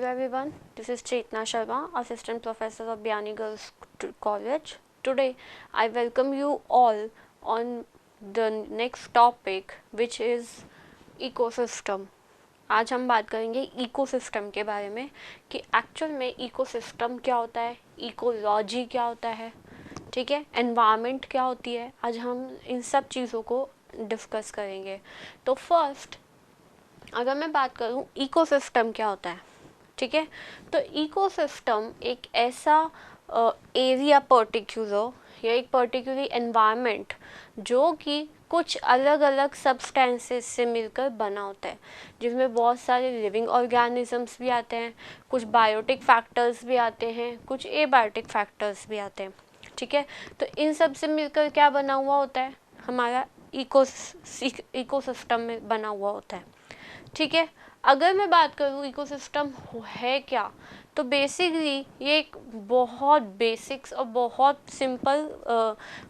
Hello everyone, this is Chetna Sharma, Assistant Professor of Biani Girls College. Today I welcome you all on the next topic which is ecosystem. आज हम बात करेंगे ecosystem के बारे में कि actual में इकोसिस्टम क्या होता है, इकोलॉजी क्या होता है, ठीक है, एनवायरनमेंट क्या होती है. आज हम इन सब चीज़ों को डिस्कस करेंगे. तो फर्स्ट अगर मैं बात करूं इकोसिस्टम क्या होता है, ठीक है, तो इकोसिस्टम एक ऐसा एरिया पर्टिकुलर या एक पर्टिकुलर एनवायरनमेंट जो कि कुछ अलग अलग सब्सटेंसेस से मिलकर बना होता है, जिसमें बहुत सारे लिविंग ऑर्गेनिजम्स भी आते हैं, कुछ बायोटिक फैक्टर्स भी आते हैं, कुछ एबायोटिक फैक्टर्स भी आते हैं, ठीक है. तो इन सब से मिलकर क्या बना हुआ होता है, हमारा इकोसिस्टम में बना हुआ होता है, ठीक है. अगर मैं बात करूँ इकोसिस्टम है क्या, तो बेसिकली ये एक बहुत बेसिक्स और बहुत सिंपल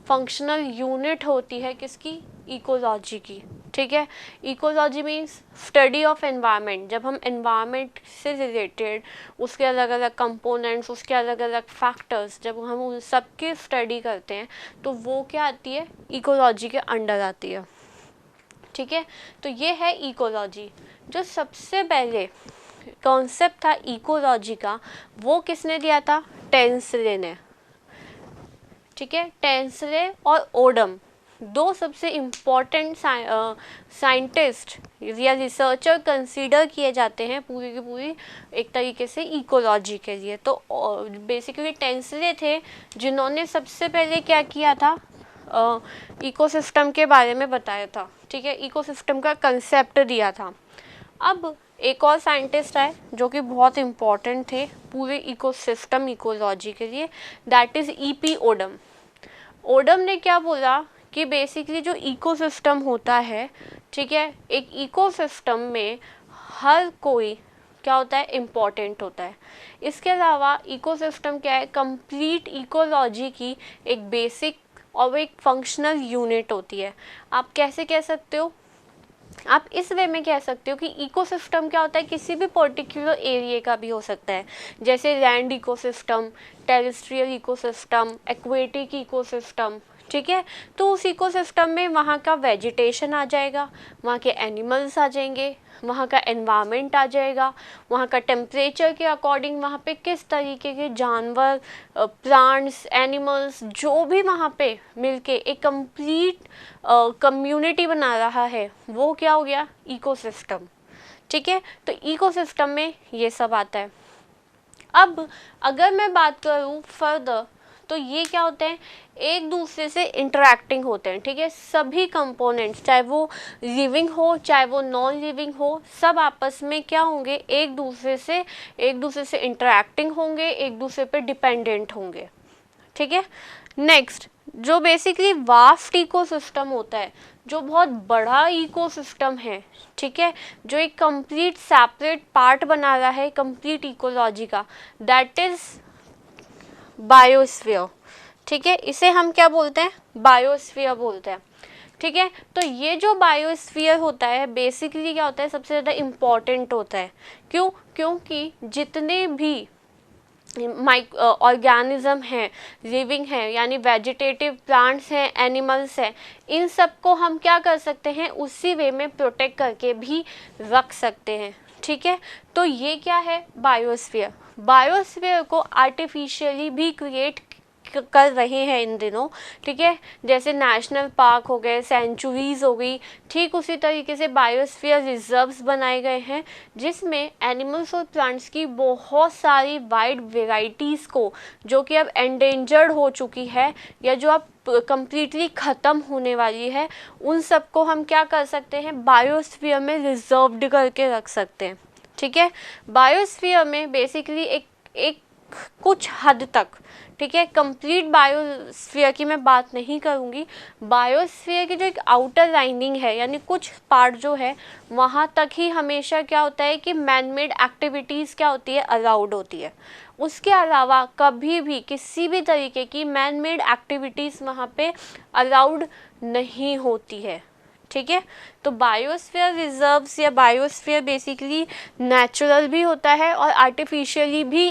फंक्शनल यूनिट होती है किसकी, इकोलॉजी की, ठीक है. Ecology means study of environment. जब हम एनवायरनमेंट से रिलेटेड उसके अलग अलग कंपोनेंट्स, उसके अलग अलग फैक्टर्स, जब हम उन सब की स्टडी करते हैं तो वो क्या आती है, इकोलॉजी के अंडर आती है, ठीक है. तो ये है इकोलॉजी. जो सबसे पहले कॉन्सेप्ट था इकोलॉजी का वो किसने दिया था, टेंसले ने, ठीक है. टेंसले और ओडम दो सबसे इम्पॉर्टेंट साइंटिस्ट या रिसर्चर कंसीडर किए जाते हैं पूरी की पूरी एक तरीके से इकोलॉजी के लिए. तो बेसिकली टेंसले थे जिन्होंने सबसे पहले क्या किया था, इकोसिस्टम के बारे में बताया था, ठीक है, इकोसिस्टम का कंसेप्ट दिया था. अब एक और साइंटिस्ट आए जो कि बहुत इम्पॉर्टेंट थे पूरे इकोसिस्टम इकोलॉजी के लिए, that is EP Odum. Odum ने क्या बोला कि बेसिकली जो इकोसिस्टम होता है, ठीक है, एक इकोसिस्टम में हर कोई क्या होता है, इम्पॉर्टेंट होता है. इसके अलावा इकोसिस्टम क्या है, कंप्लीट इकोलॉजी की एक बेसिक और एक फंक्शनल यूनिट होती है. आप कैसे कह सकते हो, आप इस वे में कह सकते हो कि इकोसिस्टम क्या होता है, किसी भी पर्टिकुलर एरिया का भी हो सकता है, जैसे land ecosystem, terrestrial ecosystem, aquatic ecosystem, ठीक है. तो उस इकोसिस्टम में वहाँ का वेजिटेशन आ जाएगा, वहाँ के एनिमल्स आ जाएंगे, वहाँ का एनवायरनमेंट आ जाएगा, वहाँ का टेम्परेचर के अकॉर्डिंग वहाँ पे किस तरीके के जानवर, प्लांट्स, एनिमल्स जो भी वहाँ पे मिलके एक कंप्लीट कम्युनिटी बना रहा है, वो क्या हो गया, इकोसिस्टम, ठीक है. तो इकोसिस्टम में ये सब आता है. अब अगर मैं बात करूँ फर्दर तो ये क्या होते हैं, एक दूसरे से इंटरेक्टिंग होते हैं, ठीक है. सभी कंपोनेंट्स चाहे वो लिविंग हो चाहे वो नॉन लिविंग हो, सब आपस में क्या होंगे, एक दूसरे से इंटरेक्टिंग होंगे, एक दूसरे पे डिपेंडेंट होंगे, ठीक है. नेक्स्ट जो बेसिकली वास्ट इकोसिस्टम होता है, जो बहुत बड़ा इकोसिस्टम है, ठीक है, जो एक कंप्लीट सेपरेट पार्ट बना रहा है कंप्लीट इकोलॉजी का, दैट इज बायोस्फीयर, ठीक है. इसे हम क्या बोलते हैं, बायोस्फीयर बोलते हैं, ठीक है. तो ये जो बायोस्फीयर होता है बेसिकली क्या होता है, सबसे ज़्यादा इम्पॉर्टेंट होता है. क्यों, क्योंकि जितने भी ऑर्गेनिज्म हैं, लिविंग हैं, यानी वेजिटेटिव प्लांट्स हैं, एनिमल्स हैं, इन सब को हम क्या कर सकते हैं, उसी वे में प्रोटेक्ट करके भी रख सकते हैं, ठीक है. तो ये क्या है, बायोस्फीयर. बायोस्फीयर को आर्टिफिशियली भी क्रिएट कर रहे हैं इन दिनों, ठीक है, जैसे नेशनल पार्क हो गए, सेंचुरीज हो गई, ठीक उसी तरीके से बायोस्फीयर रिजर्व्स बनाए गए हैं जिसमें एनिमल्स और प्लांट्स की बहुत सारी वाइड वेराइटीज़ को, जो कि अब एंडेंजर्ड हो चुकी है या जो अब कंप्लीटली ख़त्म होने वाली है, उन सब को हम क्या कर सकते हैं, बायोस्फीयर में रिजर्व्ड करके रख सकते हैं, ठीक है. बायोस्फीयर में बेसिकली एक कुछ हद तक, ठीक है, कंप्लीट बायोस्फीयर की मैं बात नहीं करूँगी, बायोस्फीयर की जो एक आउटर लाइनिंग है, यानी कुछ पार्ट जो है वहाँ तक ही हमेशा क्या होता है कि मैन मेड एक्टिविटीज़ क्या होती है, अलाउड होती है. उसके अलावा कभी भी किसी भी तरीके की मैन मेड एक्टिविटीज़ वहाँ पे अलाउड नहीं होती है, ठीक है। तो बायोस्फीयर रिजर्व्स या बायोस्फीयर बेसिकली नेचुरल भी होता है और आर्टिफिशियली भी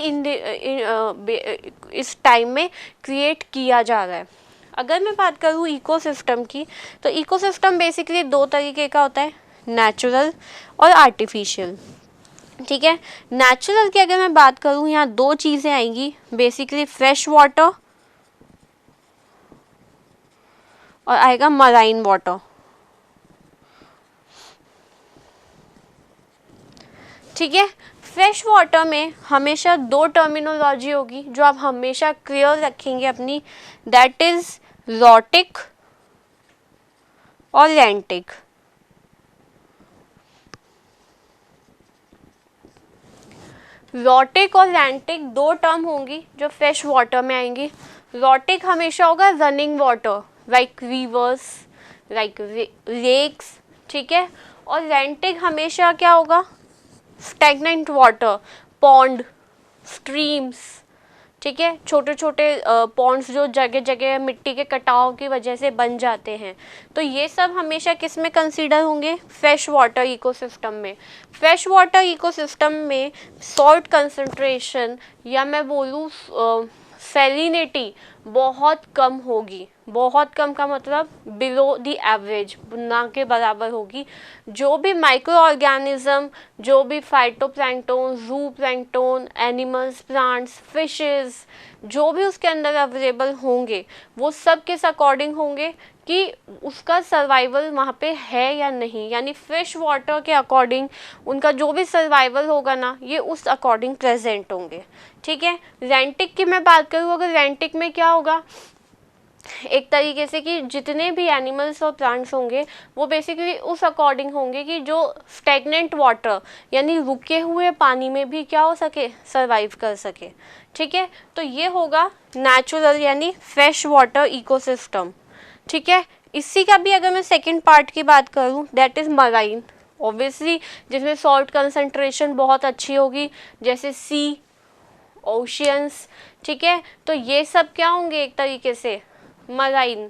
इस टाइम में क्रिएट किया जा रहा है। अगर मैं बात करूँ इकोसिस्टम की, तो इकोसिस्टम बेसिकली दो तरीके का होता है, नेचुरल और आर्टिफिशियल। ठीक है। नेचुरल की अगर मैं बात करूँ, यहाँ दो चीज़ें आएंगी बेसिकली, फ्रेश वाटर और आएगा मराइन वाटर। ठीक है। फ्रेश वाटर में हमेशा दो टर्मिनोलॉजी होगी जो आप हमेशा क्लियर रखेंगे अपनी, दैट इज रॉटिक और लैंटिक। रॉटिक और लैंटिक दो टर्म होंगी जो फ्रेश वाटर में आएंगी। रॉटिक हमेशा होगा running water, like rivers, like lakes. ठीक है। और लैंटिक हमेशा क्या होगा, स्टैग्नेंट वाटर, पॉन्ड, स्ट्रीम्स। ठीक है। छोटे छोटे पॉन्ड्स जो जगह जगह मिट्टी के कटाव की वजह से बन जाते हैं, तो ये सब हमेशा किस में कंसीडर होंगे, फ्रेश वाटर इकोसिस्टम में। फ्रेश वाटर इकोसिस्टम में सॉल्ट कंसंट्रेशन या मैं बोलूँ सैलिनिटी बहुत कम होगी। बहुत कम का मतलब बिलो द एवरेज, ना के बराबर होगी। जो भी माइक्रो ऑर्गेनिज्म, जो भी फाइटोप्लैंक्टन, जू प्लैंक्टन, एनिमल्स, प्लांट्स, फिशेस, जो भी उसके अंदर अवेलेबल होंगे, वो सब किस अकॉर्डिंग होंगे कि उसका सर्वाइवल वहाँ पे है या नहीं, यानी फ्रेश वाटर के अकॉर्डिंग उनका जो भी सर्वाइवल होगा ना, ये उस अकॉर्डिंग प्रेजेंट होंगे। ठीक है। लैंटिक की मैं बात करूँ, अगर लैंटिक में क्या होगा, एक तरीके से कि जितने भी एनिमल्स और प्लांट्स होंगे वो बेसिकली उस अकॉर्डिंग होंगे कि जो स्टैग्नेंट वाटर यानी रुके हुए पानी में भी क्या हो सके, सरवाइव कर सके। ठीक है। तो ये होगा नेचुरल यानी फ्रेश वाटर इकोसिस्टम। ठीक है। इसी का भी अगर मैं सेकंड पार्ट की बात करूं, दैट इज़ मराइन, ऑब्वियसली जिसमें सॉल्ट कंसंट्रेशन बहुत अच्छी होगी, जैसे सी, ओशियंस। ठीक है। तो ये सब क्या होंगे, एक तरीके से मराइन।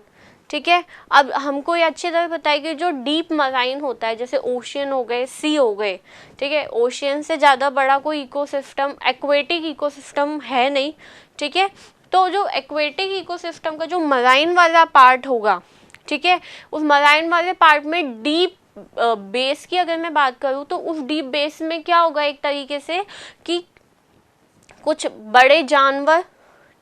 ठीक है। अब हमको ये अच्छी तरह पता है कि जो डीप मराइन होता है, जैसे ओशियन हो गए, सी हो गए, ठीक है, ओशियन से ज़्यादा बड़ा कोई इकोसिस्टम, एक्वेटिक इकोसिस्टम है नहीं। ठीक है। तो जो एक्वेटिक इकोसिस्टम का जो मराइन वाला पार्ट होगा, ठीक है, उस मराइन वाले पार्ट में डीप बेस की अगर मैं बात करूँ, तो उस डीप बेस में क्या होगा, एक तरीके से कि कुछ बड़े जानवर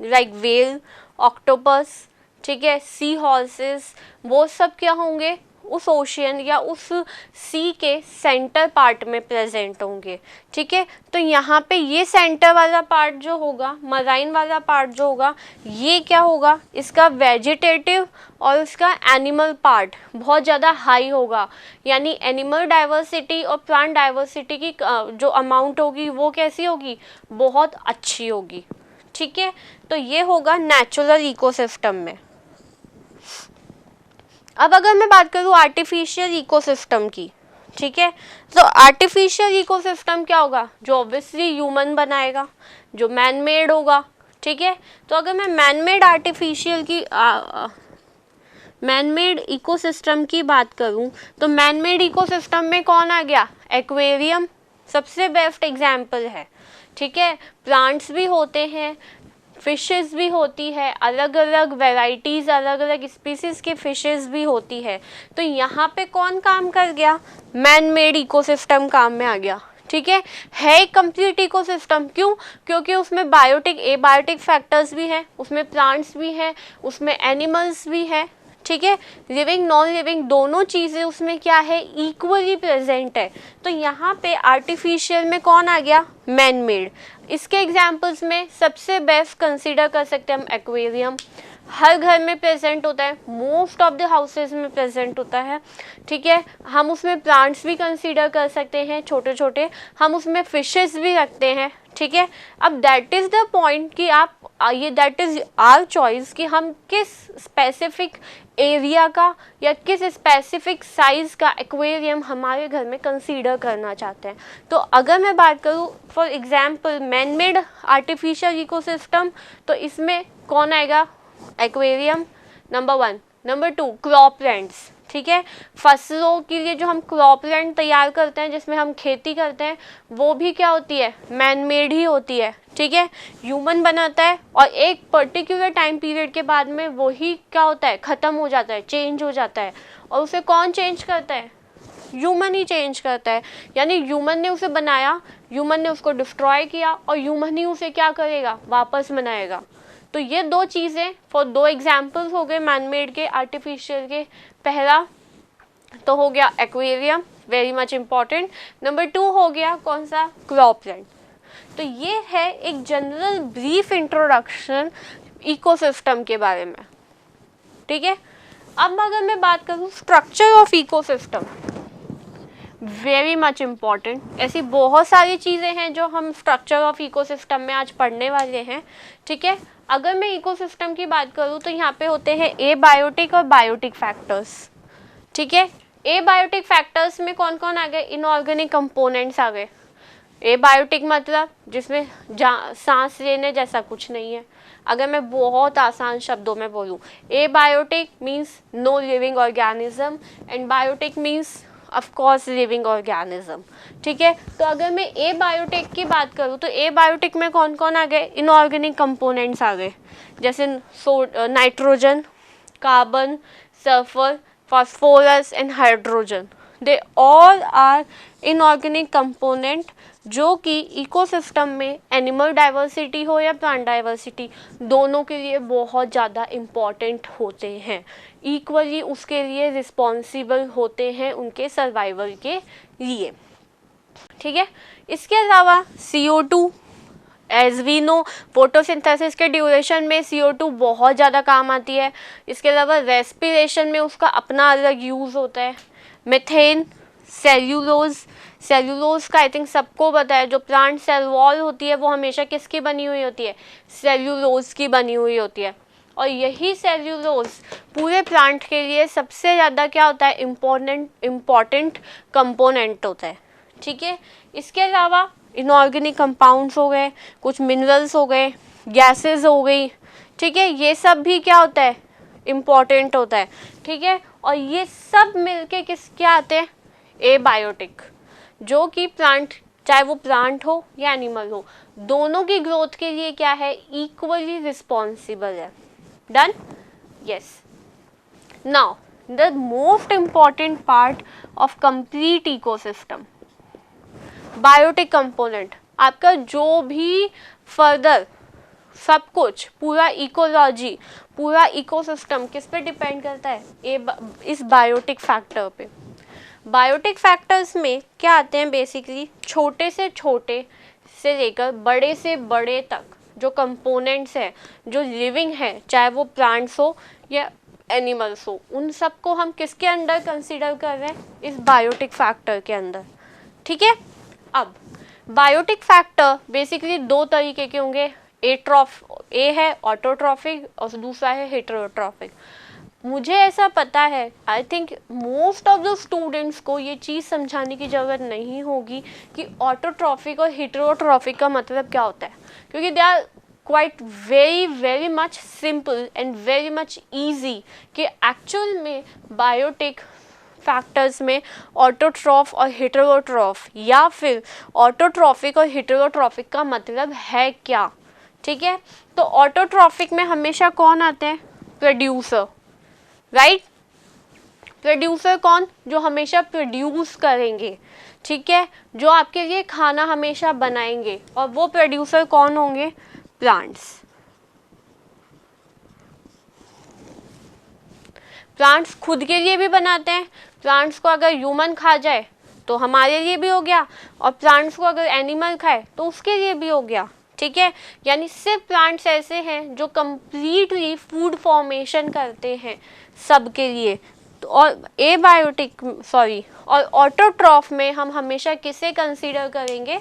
लाइक व्हेल, ऑक्टोपस, ठीक है, सी हॉर्सेस, वो सब क्या होंगे, उस ओशियन या उस सी के सेंटर पार्ट में प्रेजेंट होंगे। ठीक है। तो यहाँ पे ये सेंटर वाला पार्ट जो होगा, मराइन वाला पार्ट जो होगा, ये क्या होगा, इसका वेजिटेटिव और इसका एनिमल पार्ट बहुत ज़्यादा हाई होगा, यानी एनिमल डाइवर्सिटी और प्लांट डाइवर्सिटी की जो अमाउंट होगी वो कैसी होगी, बहुत अच्छी होगी। ठीक है। तो ये होगा नेचुरल इकोसिस्टम में। अब अगर मैं बात करूँ आर्टिफिशियल इकोसिस्टम की, ठीक है, तो आर्टिफिशियल इकोसिस्टम क्या होगा, जो ऑब्वियसली ह्यूमन बनाएगा, जो मैन मेड होगा। ठीक है। तो अगर मैं मैन मेड आर्टिफिशियल की मैन मेड इकोसिस्टम की बात करूं, तो मैन मेड इकोसिस्टम में कौन आ गया, एक्वेरियम सबसे बेस्ट एग्जाम्पल है। ठीक है। प्लांट्स भी होते हैं, फिशेस भी होती है, अलग अलग वेराइटीज़, अलग अलग स्पीसीज की फिशेस भी होती है। तो यहाँ पे कौन काम कर गया, मैन मेड इकोसिस्टम काम में आ गया। ठीक है एक कंप्लीट इकोसिस्टम। क्यों, क्योंकि उसमें बायोटिक एबायोटिक फैक्टर्स भी हैं, उसमें प्लांट्स भी हैं, उसमें एनिमल्स भी हैं। ठीक है। लिविंग नॉन लिविंग दोनों चीज़ें उसमें क्या है, इक्वली प्रेजेंट है। तो यहाँ पे आर्टिफिशियल में कौन आ गया, मैन मेड। इसके एग्जाम्पल्स में सबसे बेस्ट कंसीडर कर सकते हैं हम एक्वेरियम, हर घर में प्रेजेंट होता है, मोस्ट ऑफ द हाउसेज में प्रेजेंट होता है। ठीक है। हम उसमें प्लांट्स भी कंसीडर कर सकते हैं छोटे छोटे, हम उसमें फिशेस भी रखते हैं। ठीक है। अब दैट इज़ द पॉइंट कि आप ये दैट इज़ आवर चॉइस कि हम किस स्पेसिफिक एरिया का या किस स्पेसिफिक साइज़ का एक्वेरियम हमारे घर में कंसीडर करना चाहते हैं। तो अगर मैं बात करूँ for example man made artificial ecosystem, तो इसमें कौन आएगा, aquarium number 1, number 2 crop lands. ठीक है। फसलों के लिए जो हम क्रॉप लैंड तैयार करते हैं, जिसमें हम खेती करते हैं, वो भी क्या होती है, मैन मेड ही होती है, ठीक है। ह्यूमन बनाता है और एक पर्टिकुलर टाइम पीरियड के बाद में वही क्या होता है, ख़त्म हो जाता है, चेंज हो जाता है। और उसे कौन चेंज करता है, ह्यूमन ही चेंज करता है। यानी ह्यूमन ने उसे बनाया, ह्यूमन ने उसको डिस्ट्रॉय किया और ह्यूमन ही उसे क्या करेगा, वापस बनाएगा। तो ये दो चीज़ें फॉर दो एग्जाम्पल्स हो गए मैनमेड के, आर्टिफिशियल के। पहला तो हो गया aquarium, very much important. Number 2 हो गया कौन सा, क्रॉप लैंड। तो ये है एक जनरल ब्रीफ इंट्रोडक्शन इकोसिस्टम के बारे में, ठीक है। अब अगर मैं बात करूँ structure of ecosystem, very much important. ऐसी बहुत सारी चीज़ें हैं जो हम स्ट्रक्चर ऑफ इकोसिस्टम में आज पढ़ने वाले हैं, ठीक है। अगर मैं इकोसिस्टम की बात करूँ तो यहाँ पे होते हैं एबायोटिक और बायोटिक फैक्टर्स, ठीक है। एबायोटिक फैक्टर्स में कौन कौन आ गए, इनऑर्गेनिक कंपोनेंट्स आ गए। एबायोटिक मतलब जिसमें सांस लेने जैसा कुछ नहीं है। अगर मैं बहुत आसान शब्दों में बोलूँ, abiotic means no living organism and biotic means of course living organism, ठीक है। तो अगर मैं एबायोटिक की बात करूँ तो एबायोटिक में कौन कौन आ गए, इनऑर्गेनिक कंपोनेंट्स आ गए, जैसे nitrogen, carbon, sulphur, phosphorus and hydrogen, they all are inorganic component जो कि इकोसिस्टम में एनिमल डाइवर्सिटी हो या प्लांट डाइवर्सिटी, दोनों के लिए बहुत ज़्यादा इम्पॉर्टेंट होते हैं, इक्वली उसके लिए रिस्पॉन्सिबल होते हैं उनके सर्वाइवल के लिए, ठीक है। इसके अलावा CO2, as we know photosynthesis के ड्यूरेशन में CO2 बहुत ज़्यादा काम आती है। इसके अलावा रेस्पिरेशन में उसका अपना अलग यूज़ होता है। मीथेन, सेल्यूलोज, सेल्यूलोज का आई थिंक सबको पता है, जो प्लांट सेल वॉल होती है वो हमेशा किसकी बनी हुई होती है, सेल्यूलोज की बनी हुई होती है। और यही सेल्यूलोज पूरे प्लांट के लिए सबसे ज़्यादा क्या होता है, इम्पॉर्टेंट कंपोनेंट होता है, ठीक है। इसके अलावा इनऑर्गेनिक कंपाउंड्स हो गए, कुछ मिनरल्स हो गए, गैसेस हो गई, ठीक है, ये सब भी क्या होता है, इम्पॉर्टेंट होता है, ठीक है। और ये सब मिलके किस क्या आते हैं, एबायोटिक, जो कि प्लांट, चाहे वो प्लांट हो या एनिमल हो, दोनों की ग्रोथ के लिए क्या है, इक्वली रिस्पॉन्सिबल है। Done, yes. Now the most important part of complete ecosystem, biotic component. आपका जो भी फर्दर सब कुछ, पूरा इकोलॉजी, पूरा इकोसिस्टम किस पे डिपेंड करता है, इस बायोटिक फैक्टर पे। बायोटिक फैक्टर्स में क्या आते हैं, बेसिकली छोटे से लेकर बड़े से बड़े तक जो कंपोनेंट्स हैं, जो लिविंग है, चाहे वो प्लांट्स हो या एनिमल्स हो, उन सबको हम किसके अंडर कंसीडर कर रहे हैं, इस बायोटिक फैक्टर के अंदर, ठीक है। अब बायोटिक फैक्टर बेसिकली दो तरीके के होंगे, ए है ऑटोट्रॉफिक और दूसरा है हेटेरोट्रॉफिक। मुझे ऐसा पता है, I think most of the students को ये चीज़ समझाने की ज़रूरत नहीं होगी कि ऑटोट्रॉफिक और हेटेरोट्रॉफिक का मतलब क्या होता है, क्योंकि they are quite very much simple and very much easy कि एक्चुअल में बायोटिक फैक्टर्स में ऑटोट्रॉफ और हेटेरोट्रॉफ या फिर ऑटोट्रॉफिक और हेटेरोट्रॉफिक का मतलब है क्या, ठीक है। तो ऑटोट्रॉफिक में हमेशा कौन आते हैं, प्रोड्यूसर, राइट। प्रोड्यूसर कौन, जो हमेशा प्रोड्यूस करेंगे, ठीक है, जो आपके लिए खाना हमेशा बनाएंगे, और वो प्रोड्यूसर कौन होंगे, प्लांट्स। प्लांट्स खुद के लिए भी बनाते हैं, प्लांट्स को अगर ह्यूमन खा जाए तो हमारे लिए भी हो गया, और प्लांट्स को अगर एनिमल खाए तो उसके लिए भी हो गया, ठीक है। यानी सिर्फ प्लांट्स ऐसे हैं जो कंप्लीटली फूड फॉर्मेशन करते हैं सबके लिए। तो और और ऑटोट्रॉफ में हम हमेशा किसे कंसीडर करेंगे,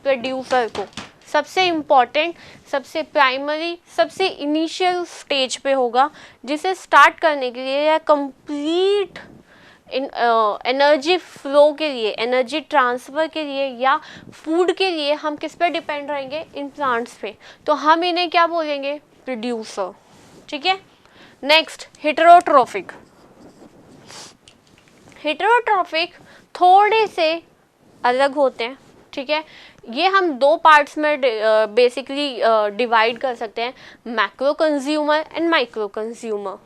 प्रोड्यूसर को। सबसे इम्पॉर्टेंट, सबसे प्राइमरी, सबसे इनिशियल स्टेज पे होगा, जिसे स्टार्ट करने के लिए या कंप्लीट एनर्जी फ्लो के लिए, एनर्जी ट्रांसफ़र के लिए या फूड के लिए हम किस पे डिपेंड रहेंगे, इन प्लांट्स पे। तो हम इन्हें क्या बोलेंगे, प्रोड्यूसर, ठीक है। Next heterotrophic. हेटेरोट्रॉफिक थोड़े से अलग होते हैं, ठीक है। ये हम दो पार्ट्स में बेसिकली डिवाइड कर सकते हैं, macro consumer and micro consumer,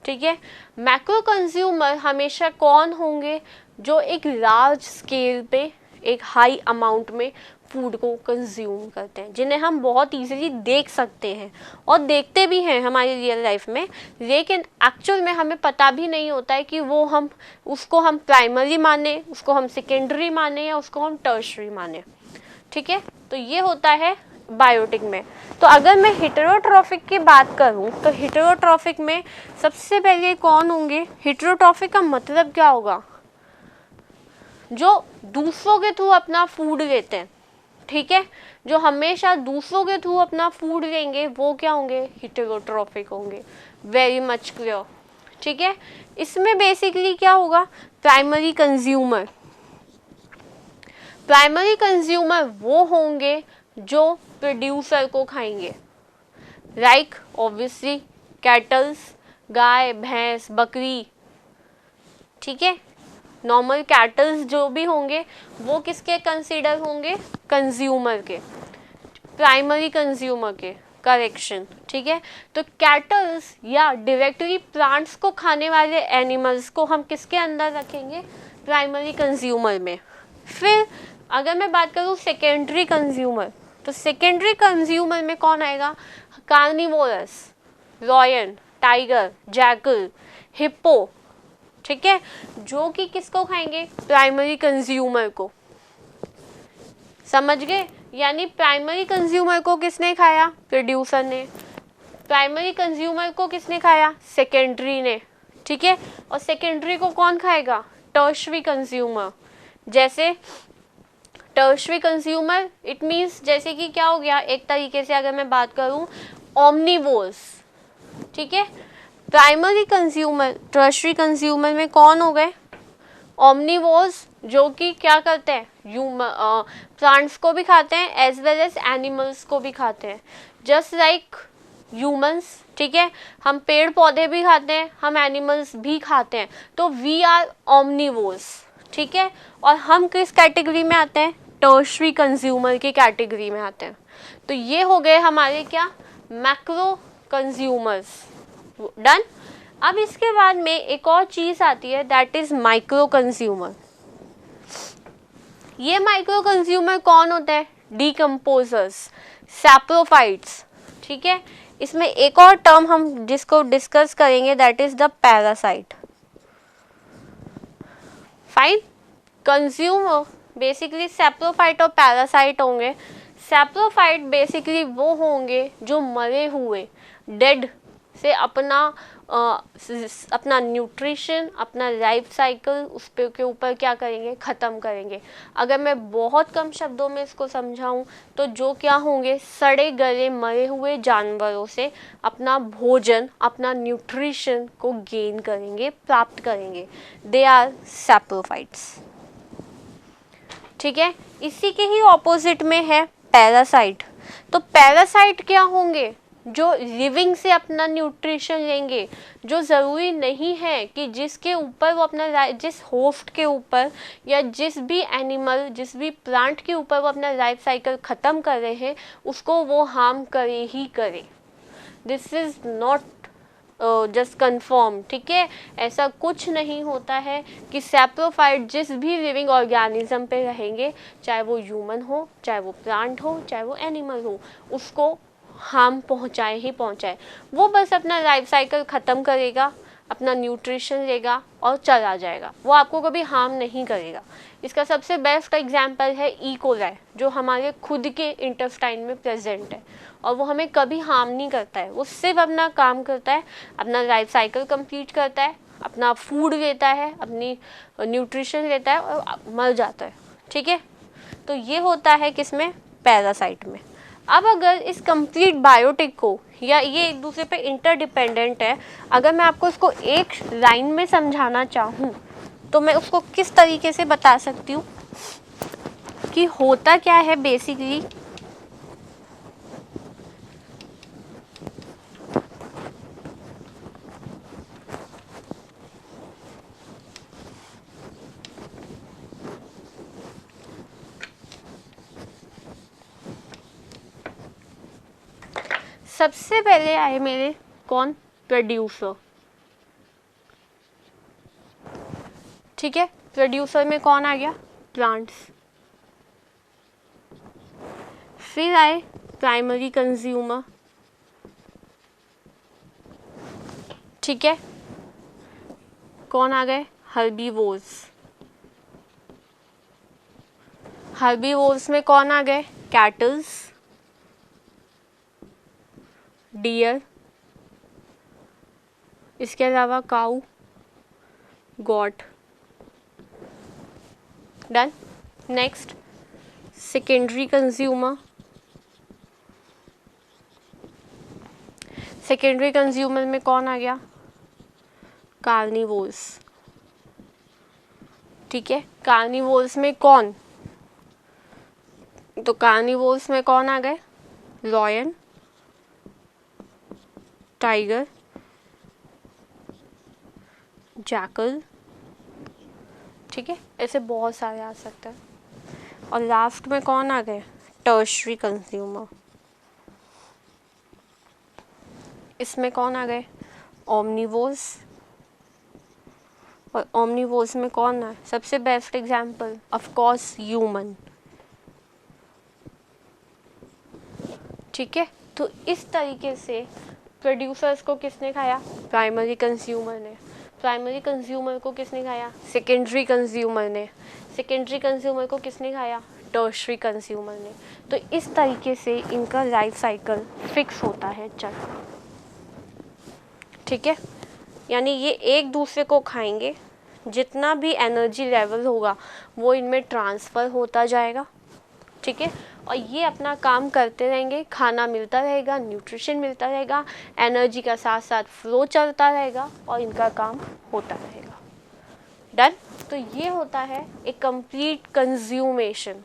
ठीक है। मैक्रो कंज्यूमर हमेशा कौन होंगे, जो एक लार्ज स्केल पे एक हाई अमाउंट में फूड को कंज्यूम करते हैं, जिन्हें हम बहुत इजीली देख सकते हैं और देखते भी हैं हमारी रियल लाइफ में, लेकिन एक्चुअल में हमें पता भी नहीं होता है कि वो हम उसको हम प्राइमरी माने, उसको हम सेकेंडरी माने या उसको हम टर्शरी माने, ठीक है। तो ये होता है बायोटिक में। तो अगर मैं हेटेरोट्रॉफिक की बात करूं तो हेटेरोट्रॉफिक में सबसे पहले कौन होंगे, हेटेरोट्रॉफिक का मतलब क्या होगा, जो दूसरों के थ्रू अपना फूड लेते हैं, ठीक है। जो हमेशा दूसरों के थ्रू अपना फूड लेंगे वो क्या होंगे, हेटेरोट्रॉफिक होंगे। वेरी मच क्लियर, ठीक है। इसमें बेसिकली क्या होगा, प्राइमरी कंज्यूमर, प्राइमरी कंज्यूमर वो होंगे जो प्रोड्यूसर को खाएंगे, लाइक ऑब्वियसली कैटल्स, गाय भैंस बकरी, ठीक है। नॉर्मल कैटल्स जो भी होंगे वो किसके कंसीडर होंगे, कंज्यूमर के, प्राइमरी कंज्यूमर के, करेक्शन, ठीक है। तो कैटल्स या डायरेक्टली प्लांट्स को खाने वाले एनिमल्स को हम किसके अंदर रखेंगे, प्राइमरी कंज्यूमर में। फिर अगर मैं बात करूँ सेकेंडरी कंज्यूमर, तो सेकेंडरी कंज्यूमर में कौन आएगा, carnivorous, lion, tiger, jackal, hippo, ठीक है, जो कि किसको खाएंगे, प्राइमरी कंज्यूमर को। समझ गए, यानी प्राइमरी कंज्यूमर को किसने खाया, प्रोड्यूसर ने, प्राइमरी कंज्यूमर को किसने खाया, सेकेंडरी ने, ठीक है। और सेकेंडरी को कौन खाएगा, टर्शरी कंज्यूमर। जैसे टर्शरी कंज्यूमर इट मीन्स जैसे कि क्या हो गया, एक तरीके से अगर मैं बात करूं ओमनिवोर्स, ठीक है। प्राइमरी कंज्यूमर, टर्शरी कंज्यूमर में कौन हो गए, ओमनिवोर्स, जो कि क्या करते हैं, प्लांट्स को भी खाते हैं एज वेल एज एनिमल्स को भी खाते हैं, जस्ट लाइक ह्यूमंस, ठीक है। हम पेड़ पौधे भी खाते हैं, हम एनिमल्स भी खाते हैं, तो वी आर ओमनिवोर्स, ठीक है। और हम किस कैटेगरी में आते हैं, टर्शरी कंज्यूमर की कैटेगरी में आते हैं। तो ये हो गए हमारे क्या, मैक्रो कंज्यूमर्स, डन। अब इसके बाद में एक और चीज आती है, दैट इज माइक्रो कंज्यूमर। ये माइक्रो कंज्यूमर कौन होता है, डीकम्पोजर्स, सैप्रोफाइट्स, ठीक है। इसमें एक और टर्म हम जिसको डिस्कस करेंगे, that is the parasite. Fine, consumer basically saprophyte और पैरासाइट होंगे। सैप्रोफाइट बेसिकली वो होंगे जो मरे हुए, डेड से अपना न्यूट्रिशन, अपना लाइफ साइकिल उस पे के ऊपर क्या करेंगे, ख़त्म करेंगे। अगर मैं बहुत कम शब्दों में इसको समझाऊं तो जो क्या होंगे, सड़े गले मरे हुए जानवरों से अपना भोजन, अपना न्यूट्रिशन को गेन करेंगे, प्राप्त करेंगे। दे आर सैप्रोफाइट्स, ठीक है। इसी के ही ऑपोजिट में है पैरासाइट। तो पैरासाइट क्या होंगे, जो लिविंग से अपना न्यूट्रिशन लेंगे, जो ज़रूरी नहीं है कि जिसके ऊपर वो अपना, जिस होस्ट के ऊपर या जिस भी एनिमल, जिस भी प्लांट के ऊपर वो अपना लाइफ साइकिल ख़त्म कर रहे हैं, उसको वो हार्म करे ही करे। This is not just confirm, ठीक है। ऐसा कुछ नहीं होता है कि सैप्रोफाइट जिस भी लिविंग ऑर्गेनिज्म पे रहेंगे, चाहे वो ह्यूमन हो, चाहे वो प्लांट हो, चाहे वो एनिमल हो, उसको हार्म पहुंचाए ही पहुंचाए। वो बस अपना लाइफ साइकिल ख़त्म करेगा, अपना न्यूट्रिशन लेगा और चला जाएगा, वो आपको कभी हार्म नहीं करेगा। इसका सबसे बेस्ट एग्जांपल है ई कोलाई, जो हमारे खुद के इंटेस्टाइन में प्रेजेंट है और वो हमें कभी हार्म नहीं करता है। वो सिर्फ अपना काम करता है, अपना लाइफ साइकिल कंप्लीट करता है, अपना फूड लेता है, अपनी न्यूट्रिशन लेता है और मर जाता है, ठीक है। तो ये होता है किसमें, पैरासाइट में। अब अगर इस कंप्लीट बायोटिक को, या ये एक दूसरे पे इंटरडिपेंडेंट है, अगर मैं आपको इसको एक लाइन में समझाना चाहूँ तो मैं उसको किस तरीके से बता सकती हूँ कि होता क्या है बेसिकली। सबसे पहले आए मेरे कौन, प्रोड्यूसर। ठीक है, प्रोड्यूसर में कौन आ गया, प्लांट्स। फिर आए प्राइमरी कंज्यूमर। ठीक है, कौन आ गए, हर्बीवोर्स। हर्बीवोर्स में कौन आ गए, कैटल्स, डियर, इसके अलावा cow, goat. Done. Next secondary consumer. Secondary consumer में कौन आ गया, कार्निवोर्स। ठीक है, कार्निवोर्स में कौन, तो कार्निवोर्स में कौन आ गए, लॉयन, टाइगर, जैकल। ठीक है, ऐसे बहुत सारे आ सकते हैं। और लास्ट में कौन आ गए, टर्शरी कंज्यूमर। इसमें कौन आ गए, ओमनिवोर्स। और ओमनिवोर्स में कौन है, सबसे best example of course human. ठीक है, तो इस तरीके से प्रोड्यूसर्स को किसने खाया, प्राइमरी कंज्यूमर ने। प्राइमरी कंज्यूमर को किसने खाया, सेकेंडरी कंज्यूमर ने। सेकेंडरी कंज्यूमर को किसने खाया, टर्शरी कंज्यूमर ने। तो इस तरीके से इनका लाइफ साइकिल फिक्स होता है चक्र। ठीक है, यानी ये एक दूसरे को खाएंगे, जितना भी एनर्जी लेवल होगा वो इनमें ट्रांसफ़र होता जाएगा। ठीक है, और ये अपना काम करते रहेंगे, खाना मिलता रहेगा, न्यूट्रिशन मिलता रहेगा, एनर्जी का साथ साथ फ्लो चलता रहेगा और इनका काम होता रहेगा। डन। तो ये होता है एक कंप्लीट कंज्यूमेशन।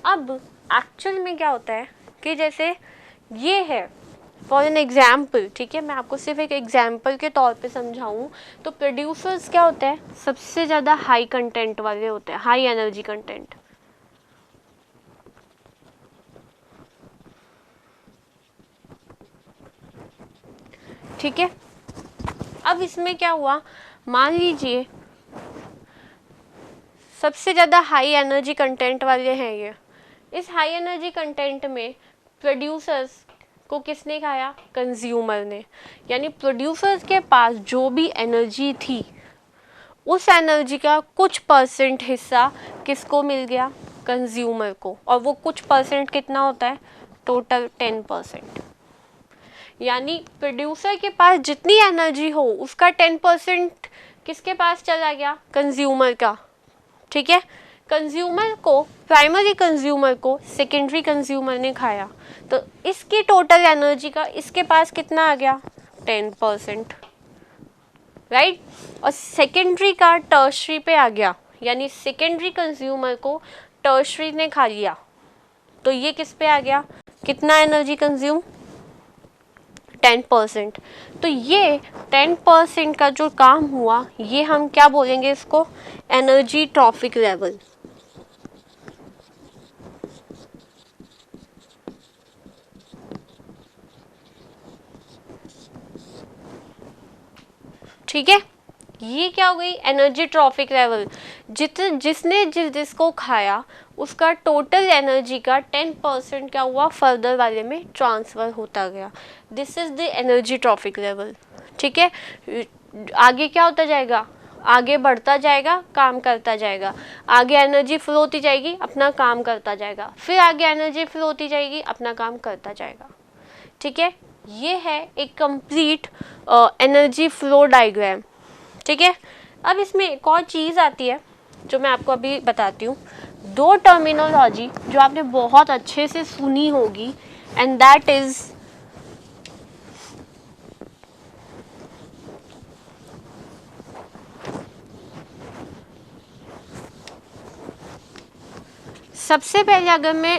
अब एक्चुअल में क्या होता है कि जैसे ये है फॉर एन एग्जाम्पल, ठीक है, मैं आपको सिर्फ एक एग्जाम्पल के तौर पे समझाऊँ तो प्रोड्यूसर्स क्या होते हैं, सबसे ज़्यादा हाई कंटेंट वाले होते हैं, हाई एनर्जी कंटेंट। ठीक है, अब इसमें क्या हुआ, मान लीजिए सबसे ज़्यादा हाई एनर्जी कंटेंट वाले हैं ये। इस हाई एनर्जी कंटेंट में प्रोड्यूसर्स को किसने खाया, कंज्यूमर ने। यानी प्रोड्यूसर्स के पास जो भी एनर्जी थी उस एनर्जी का कुछ परसेंट हिस्सा किसको मिल गया, कंज्यूमर को। और वो कुछ परसेंट कितना होता है, टोटल 10%। यानी प्रोड्यूसर के पास जितनी एनर्जी हो उसका 10% किसके पास चला गया, कंज्यूमर का। ठीक है, कंज्यूमर को, प्राइमरी कंज्यूमर को सेकेंडरी कंज्यूमर ने खाया, तो इसकी टोटल एनर्जी का इसके पास कितना आ गया, 10%। राइट, और सेकेंडरी का टर्शरी पे आ गया, यानी सेकेंडरी कंज्यूमर को टर्शरी ने खा लिया, तो ये किस पे आ गया, कितना एनर्जी कंज्यूम, 10%। तो ये 10% का जो काम हुआ ये हम क्या बोलेंगे इसको, एनर्जी ट्रॉफिक लेवल। ठीक है, ये क्या हो गई, एनर्जी ट्रॉफिक लेवल। जिसने जिसको खाया उसका टोटल एनर्जी का 10% क्या हुआ, फर्दर वाले में ट्रांसफ़र होता गया। This is the energy trophic level. ठीक है, आगे क्या होता जाएगा, आगे बढ़ता जाएगा, काम करता जाएगा, आगे एनर्जी फ्लो होती जाएगी, अपना काम करता जाएगा, फिर आगे एनर्जी फ्लो होती जाएगी, अपना काम करता जाएगा। ठीक है, ये है एक कंप्लीट एनर्जी फ्लो डायग्राम। ठीक है, अब इसमें एक और चीज़ आती है जो मैं आपको अभी बताती हूँ। दो टर्मिनोलॉजी जो आपने बहुत अच्छे से सुनी होगी, एंड दैट इज़ सबसे पहले अगर मैं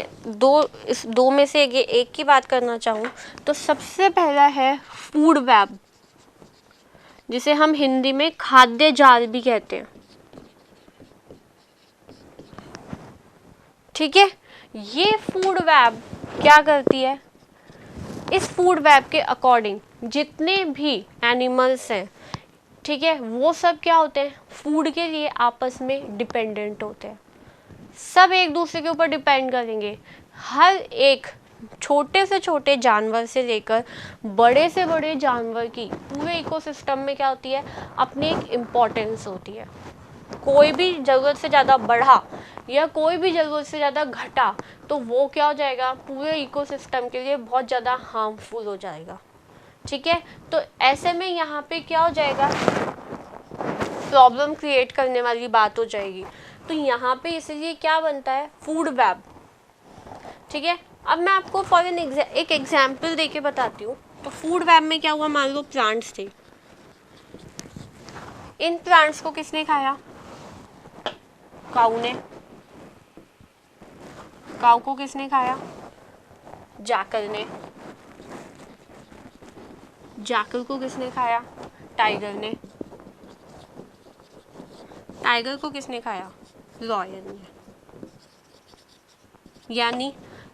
इस दो में से एक की बात करना चाहूँ तो सबसे पहला है फूड वेब, जिसे हम हिंदी में खाद्य जाल भी कहते हैं। ठीक है, ये फूड वेब क्या करती है, इस फूड वेब के अकॉर्डिंग जितने भी एनिमल्स हैं, ठीक है, वो सब क्या होते हैं, फूड के लिए आपस में डिपेंडेंट होते हैं। सब एक दूसरे के ऊपर डिपेंड करेंगे। हर एक छोटे से छोटे जानवर से लेकर बड़े से बड़े जानवर की पूरे इकोसिस्टम में क्या होती है, अपनी एक इम्पोर्टेंस होती है। कोई भी ज़रूरत से ज़्यादा बढ़ा या कोई भी ज़रूरत से ज़्यादा घटा तो वो क्या हो जाएगा, पूरे इकोसिस्टम के लिए बहुत ज़्यादा हार्मफुल हो जाएगा। ठीक है, तो ऐसे में यहाँ पे क्या हो जाएगा, प्रॉब्लम क्रिएट करने वाली बात हो जाएगी। तो यहाँ पे इसलिए क्या बनता है, फूड वेब। ठीक है, अब मैं आपको फॉर एक एग्जाम्पल देके बताती हूँ। तो फूड वेब में क्या हुआ, मान लो प्लांट्स थे, इन प्लांट्स को किसने खाया, काऊ ने। काऊ को किसने खाया, जैकल ने। जैकल को किसने खाया, टाइगर ने। टाइगर को किसने खाया, लॉयन ने। यानी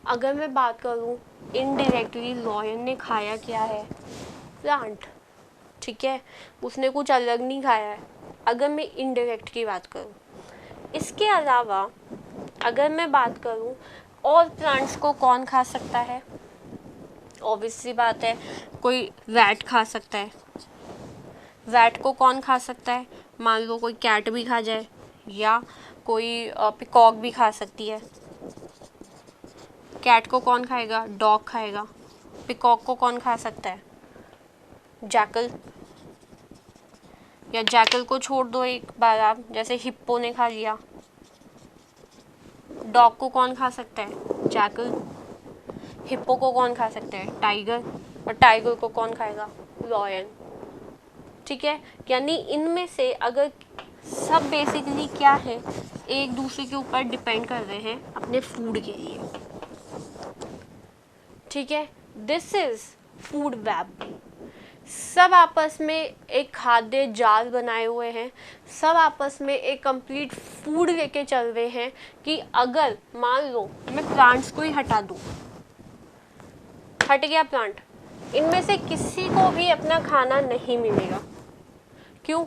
अगर मैं बात करूं इनडायरेक्टली लॉयन ने खाया क्या है, प्लांट। ठीक है, उसने कुछ अलग नहीं खाया है, अगर मैं इनडायरेक्ट की बात करूं। इसके अलावा अगर मैं बात करूं और प्लांट्स को कौन खा सकता है, ऑब्वियस सी बात है, कोई रैट खा सकता है। रैट को कौन खा सकता है, मान लो कोई कैट भी खा जाए या कोई पिकॉक भी खा सकती है। कैट को कौन खाएगा, डॉग खाएगा। पिकॉक को कौन खा सकता है, जैकल। या जैकल को छोड़ दो एक बार आप, जैसे हिप्पो ने खा लिया। डॉग को कौन खा सकता है, जैकल। हिप्पो को कौन खा सकता है, टाइगर। और टाइगर को कौन खाएगा, लॉयन। ठीक है, यानी इनमें से अगर सब बेसिकली क्या है, एक दूसरे के ऊपर डिपेंड कर रहे हैं अपने फूड के लिए। ठीक है, दिस इज फूड वेब। सब आपस में एक खाद्य जाल बनाए हुए हैं, सब आपस में एक कंप्लीट फूड लेके चल रहे हैं कि अगर मान लो मैं प्लांट्स को ही हटा दूँ, हट गया प्लांट, इनमें से किसी को भी अपना खाना नहीं मिलेगा। क्यों,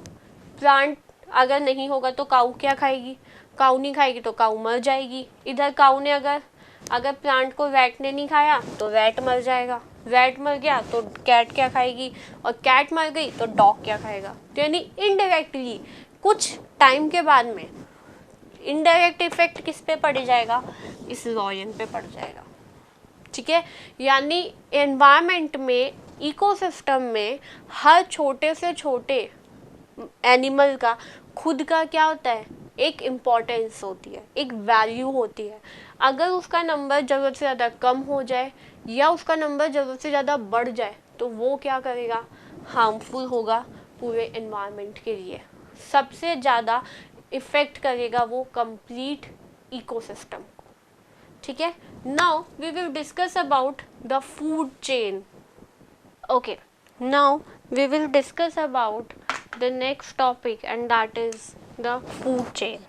प्लांट अगर नहीं होगा तो काऊ क्या खाएगी, काऊ नहीं खाएगी तो काऊ मर जाएगी। इधर काऊ ने अगर प्लांट को रैट ने नहीं खाया तो रैट मर जाएगा, रैट मर गया तो कैट क्या खाएगी, और कैट मर गई तो डॉग क्या खाएगा। तो यानी इनडायरेक्टली कुछ टाइम के बाद में इनडायरेक्ट इफेक्ट किस पे पड़ जाएगा, इस लॉयन पे पड़ जाएगा। ठीक है, यानी एनवायरनमेंट में, इकोसिस्टम में हर छोटे से छोटे एनिमल का खुद का क्या होता है, एक इम्पोर्टेंस होती है, एक वैल्यू होती है। अगर उसका नंबर ज़रूरत से ज़्यादा कम हो जाए या उसका नंबर ज़रूरत से ज़्यादा बढ़ जाए तो वो क्या करेगा, हार्मफुल होगा पूरे एनवायरनमेंट के लिए। सबसे ज़्यादा इफ़ेक्ट करेगा वो कंप्लीट इकोसिस्टम। ठीक है, now we will discuss about the food chain. Okay, now we will discuss about the next topic, and that is the food chain.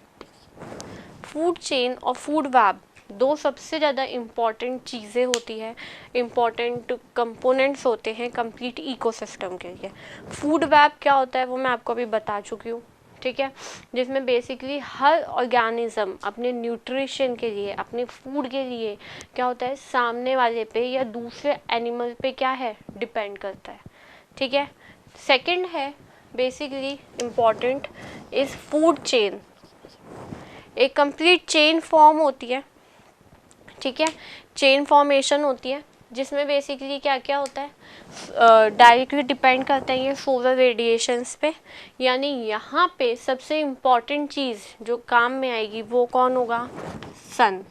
Food chain और फूड वेब दो सबसे ज़्यादा इम्पॉर्टेंट चीज़ें होती है, इम्पॉर्टेंट कंपोनेंट्स होते हैं कंप्लीट इकोसिस्टम के लिए। फूड वेब क्या होता है वो मैं आपको अभी बता चुकी हूँ। ठीक है, जिसमें बेसिकली हर ऑर्गेनिज्म अपने न्यूट्रिशन के लिए, अपने फूड के लिए क्या होता है, सामने वाले पे या दूसरे एनिमल पे क्या है, डिपेंड करता है। ठीक है, सेकंड है basically important is food chain. एक कंप्लीट चेन फॉर्म होती है। ठीक है, चेन फॉर्मेशन होती है जिसमें बेसिकली क्या क्या होता है, डायरेक्टली डिपेंड करता है ये सोलर रेडिएशंस पे। यानी यहाँ पे सबसे इम्पॉर्टेंट चीज़ जो काम में आएगी वो कौन होगा, सन।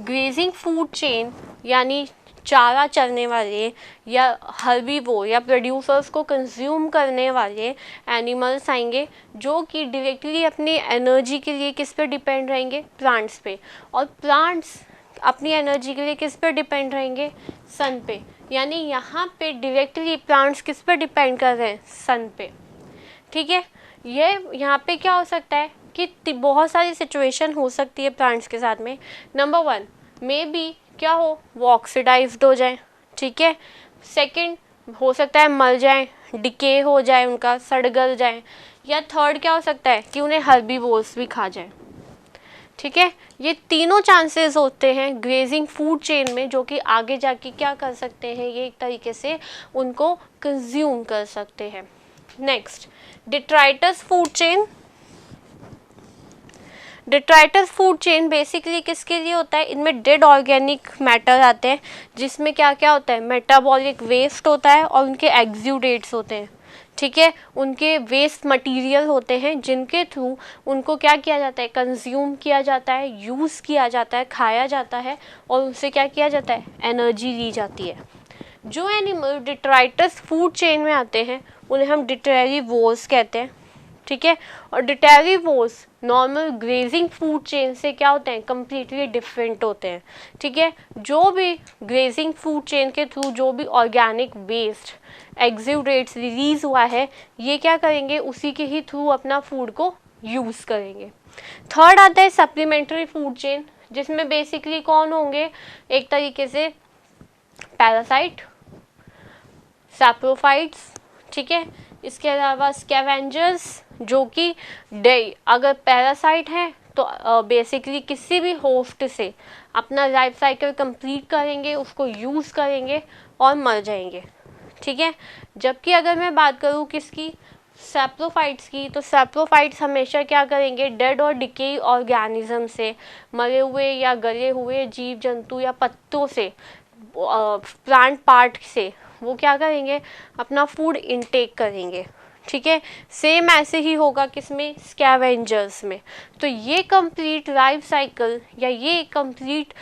ग्रेजिंग फूड चेन यानी चारा चरने वाले या हर्बीवोर या प्रोड्यूसर्स को कंज्यूम करने वाले एनिमल्स आएंगे जो कि डायरेक्टली अपनी एनर्जी के लिए किस पे डिपेंड रहेंगे, प्लांट्स पे। और प्लांट्स अपनी एनर्जी के लिए किस पे डिपेंड रहेंगे, सन पे। यानी यहाँ पे डायरेक्टली प्लांट्स किस पे डिपेंड कर रहे हैं, सन पे। ठीक है, ये यहाँ पे क्या हो सकता है कि बहुत सारी सिचुएशन हो सकती है प्लांट्स के साथ में। नंबर वन, मे बी क्या हो, वो ऑक्सीडाइज्ड हो जाए। ठीक है। सेकंड, हो सकता है मर जाएं, डिके हो जाए, उनका सड़ गल जाए, या थर्ड क्या हो सकता है कि उन्हें हर्बीवोर्स भी खा जाए। ठीक है, ये तीनों चांसेस होते हैं ग्रेजिंग फूड चेन में, जो कि आगे जाके क्या कर सकते हैं, ये एक तरीके से उनको कंज्यूम कर सकते हैं। Next, detritus food chain. Detritus food chain basically किसके लिए होता है, इनमें डेड ऑर्गेनिक मैटर आते हैं, जिसमें क्या क्या होता है, मेटाबॉलिक वेस्ट होता है और उनके एक्सुडेट्स होते हैं। ठीक है, उनके वेस्ट मटेरियल होते हैं जिनके थ्रू उनको क्या किया जाता है, कंज्यूम किया जाता है, यूज़ किया जाता है, खाया जाता है, और उनसे क्या किया जाता है, एनर्जी ली जाती है। जो एनिमल डिट्राइटस फूड चेन में आते हैं उन्हें हम डिटेरिवोर्स कहते हैं। ठीक है, और डिटेरिवोर्स नॉर्मल ग्रेजिंग फूड चेन से क्या होते हैं, कम्प्लीटली डिफरेंट होते हैं। ठीक है, जो भी ग्रेजिंग फूड चेन के थ्रू जो भी ऑर्गेनिक वेस्ट एक्सुडेट्स रिलीज हुआ है, ये क्या करेंगे, उसी के ही थ्रू अपना फूड को यूज़ करेंगे। थर्ड आता है सप्लीमेंट्री फूड चेन, जिसमें बेसिकली कौन होंगे, एक तरीके से पैरासाइट, सैप्रोफाइट्स। ठीक है, इसके अलावा स्कैवेंजर्स, जो कि अगर पैरासाइट है तो बेसिकली किसी भी होस्ट से अपना लाइफ साइकिल कंप्लीट करेंगे, उसको यूज़ करेंगे और मर जाएंगे। ठीक है, जबकि अगर मैं बात करूँ किसकी, सैप्रोफाइट्स की, तो सैप्रोफाइट्स हमेशा क्या करेंगे, डेड और डिके ऑर्गेनिज्म से, मरे हुए या गले हुए जीव जंतु या पत्तों से, प्लांट पार्ट से वो क्या करेंगे, अपना फूड इनटेक करेंगे। ठीक है, सेम ऐसे ही होगा किसमें, स्कैवेंजर्स में। तो ये कंप्लीट लाइफ साइकिल या ये कंप्लीट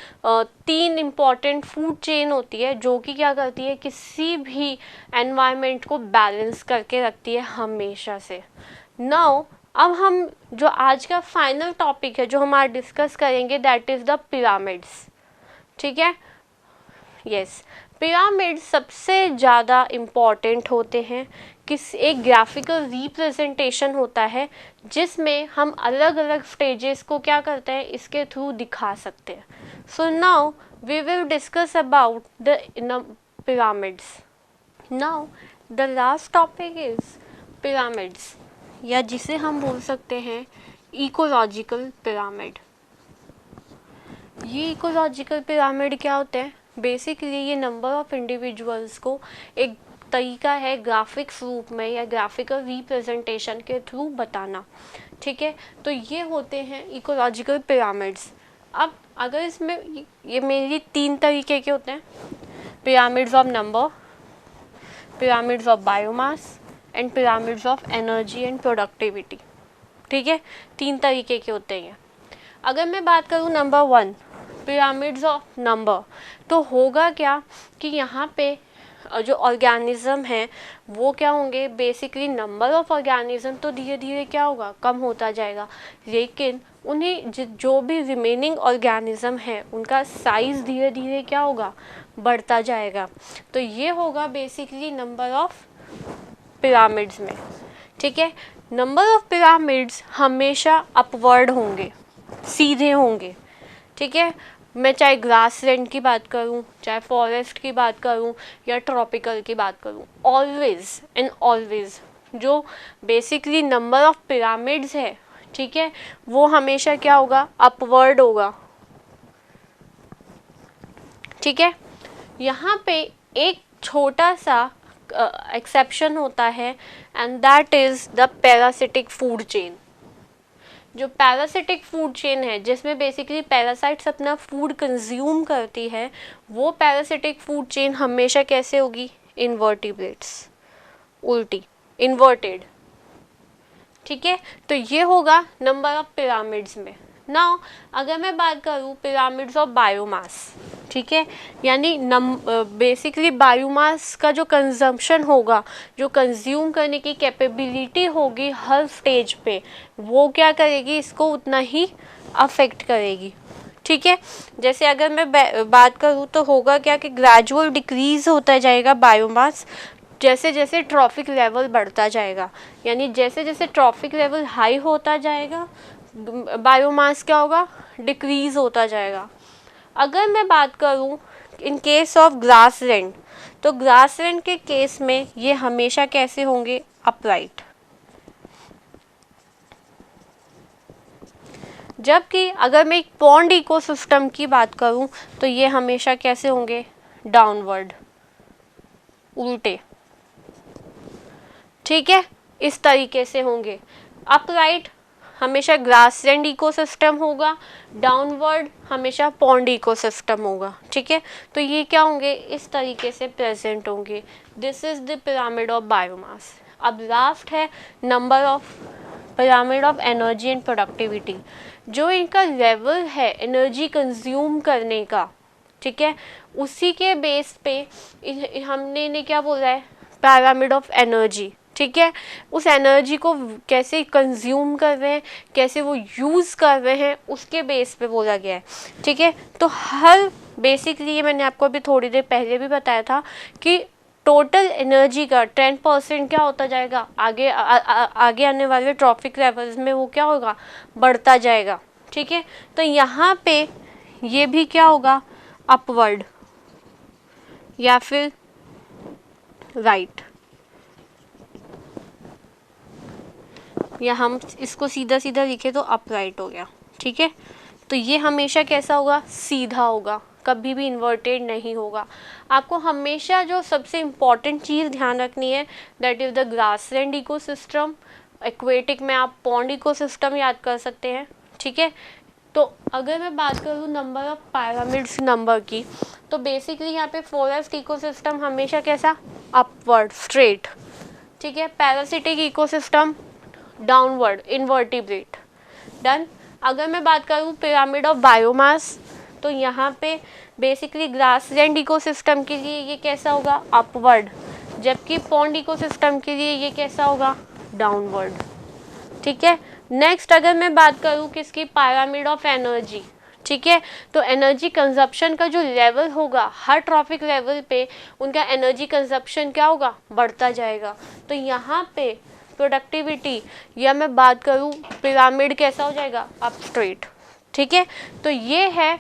3 इम्पॉर्टेंट फूड चेन होती है, जो कि क्या करती है, किसी भी एनवायरनमेंट को बैलेंस करके रखती है हमेशा से। नाउ अब हम जो आज का फाइनल टॉपिक है जो हमारा डिस्कस करेंगे, दैट इज़ द पिरामिड्स। ठीक है, यस, पिरामिड सबसे ज़्यादा इम्पॉर्टेंट होते हैं। किस एक ग्राफिकल रिप्रेजेंटेशन होता है जिसमें हम अलग अलग स्टेजेस को क्या करते हैं, इसके थ्रू दिखा सकते हैं। So now we will discuss about the pyramids. Now the last topic is pyramids, या जिसे हम बोल सकते हैं इकोलॉजिकल पिरामिड। ये इकोलॉजिकल पिरामिड क्या होते हैं, बेसिकली ये नंबर ऑफ इंडिविजुअल्स को एक तरीका है ग्राफिक्स रूप में या ग्राफिकल रिप्रेजेंटेशन के थ्रू बताना। ठीक है, तो ये होते हैं इकोलॉजिकल पिरामिड्स। अब अगर इसमें ये मेनली 3 तरीके के होते हैं, pyramids of number, pyramids of biomass and pyramids of energy and productivity. ठीक है, 3 तरीके के होते हैं। अगर मैं बात करूँ नंबर 1, पिरामिड्स ऑफ नंबर, तो होगा क्या कि यहाँ पे जो ऑर्गेनिज्म है वो क्या होंगे, बेसिकली नंबर ऑफ ऑर्गेनिज्म तो धीरे धीरे क्या होगा, कम होता जाएगा, लेकिन उन्हें जो भी रिमेनिंग ऑर्गेनिज्म है उनका साइज़ धीरे धीरे क्या होगा, बढ़ता जाएगा। तो ये होगा बेसिकली नंबर ऑफ पिरामिड्स में। ठीक है, नंबर ऑफ पिरामिड्स हमेशा अपवर्ड होंगे, सीधे होंगे। ठीक है, मैं चाहे ग्रासलैंड की बात करूं, चाहे फॉरेस्ट की बात करूं या ट्रॉपिकल की बात करूं, ऑलवेज एंड ऑलवेज जो बेसिकली नंबर ऑफ पिरामिड्स है, ठीक है, वो हमेशा क्या होगा, अपवर्ड होगा। ठीक है, यहाँ पे एक छोटा सा एक्सेप्शन होता है, and that is the parasitic food chain. जो पैरासिटिक फूड चेन है, जिसमें बेसिकली पैरासाइट्स अपना फूड कंज्यूम करती है, वो पैरासिटिक फूड चेन हमेशा कैसे होगी, इन्वर्टिब्रेट्स, उल्टी, इन्वर्टेड। ठीक है, तो ये होगा नंबर ऑफ पिरामिड्स में। नाउ अगर मैं बात करूँ पिरामिड्स ऑफ बायोमास, ठीक है, यानी बेसिकली बायोमास का जो कंजम्पशन होगा, जो कंज्यूम करने की कैपेबिलिटी होगी हर स्टेज पे, वो क्या करेगी, इसको उतना ही अफेक्ट करेगी। ठीक है, जैसे अगर मैं बात करूँ तो होगा क्या कि ग्रेजुअल डिक्रीज होता जाएगा बायोमास, जैसे जैसे ट्रॉफिक लेवल बढ़ता जाएगा, यानी जैसे जैसे ट्रॉफिक लेवल हाई होता जाएगा बायोमास क्या होगा, डिक्रीज होता जाएगा। अगर मैं बात करूं इन केस ऑफ ग्रासलैंड, तो ग्रासलैंड के केस में ये हमेशा कैसे होंगे, अपराइट। जबकि अगर मैं एक पॉन्ड इकोसिस्टम की बात करूं तो ये हमेशा कैसे होंगे, डाउनवर्ड, उल्टे। ठीक है, इस तरीके से होंगे। अपराइट हमेशा ग्रासलैंड इकोसिस्टम होगा, डाउनवर्ड हमेशा पॉन्ड इकोसिस्टम होगा। ठीक है, तो ये क्या होंगे, इस तरीके से प्रेजेंट होंगे। This is the pyramid of biomass. अब लास्ट है number of pyramid of energy and productivity, जो इनका लेवल है एनर्जी कंज्यूम करने का। ठीक है, उसी के बेस पे हमने इन्हें क्या बोला है, पिरामिड ऑफ एनर्जी। ठीक है, उस एनर्जी को कैसे कंज्यूम कर रहे हैं, कैसे वो यूज़ कर रहे हैं, उसके बेस पे बोला गया है। ठीक है, तो हर बेसिकली ये मैंने आपको अभी थोड़ी देर पहले भी बताया था कि टोटल एनर्जी का 10% क्या होता जाएगा, आगे आगे आने वाले ट्रॉफिक लेवल्स में वो क्या होगा, बढ़ता जाएगा। ठीक है, तो यहाँ पे ये भी क्या होगा, अपवर्ड या फिर राइट, या हम इसको सीधा सीधा लिखे तो अपराइट हो गया। ठीक है, तो ये हमेशा कैसा होगा, सीधा होगा, कभी भी इन्वर्टेड नहीं होगा। आपको हमेशा जो सबसे इम्पॉर्टेंट चीज़ ध्यान रखनी है, that is the grassland ecosystem. Aquatic में आप पॉन्ड इकोसिस्टम याद कर सकते हैं। ठीक है, तो अगर मैं बात करूँ नंबर ऑफ पिरामिड्स नंबर की, तो बेसिकली यहाँ पे फॉरेस्ट इकोसिस्टम हमेशा कैसा, अपवर्ड, स्ट्रेट। ठीक है, parasitic ecosystem downward, invertebrate. Done. अगर मैं बात करूँ पिरामिड ऑफ बायोमास, तो यहाँ पे बेसिकली ग्रासलैंड इकोसिस्टम के लिए ये कैसा होगा, अपवर्ड, जबकि पॉन्ड इकोसिस्टम के लिए ये कैसा होगा, डाउनवर्ड। ठीक है, नेक्स्ट अगर मैं बात करूँ किसकी, पिरामिड ऑफ एनर्जी। ठीक है, तो एनर्जी कंजप्शन का जो लेवल होगा, हर ट्रॉफिक लेवल पे उनका एनर्जी कंजप्शन क्या होगा, बढ़ता जाएगा। तो यहाँ पे प्रोडक्टिविटी या मैं बात करूँ पिरामिड कैसा हो जाएगा, अप स्ट्रेट। ठीक है, तो ये है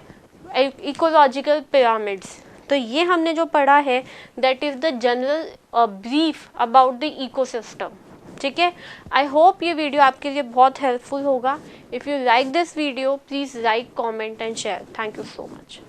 इकोलॉजिकल पिरामिड्स। तो ये हमने जो पढ़ा है that is the general brief about the ecosystem. ठीक है, आई होप ये वीडियो आपके लिए बहुत हेल्पफुल होगा। If you like this video please like, comment and share. Thank you so much.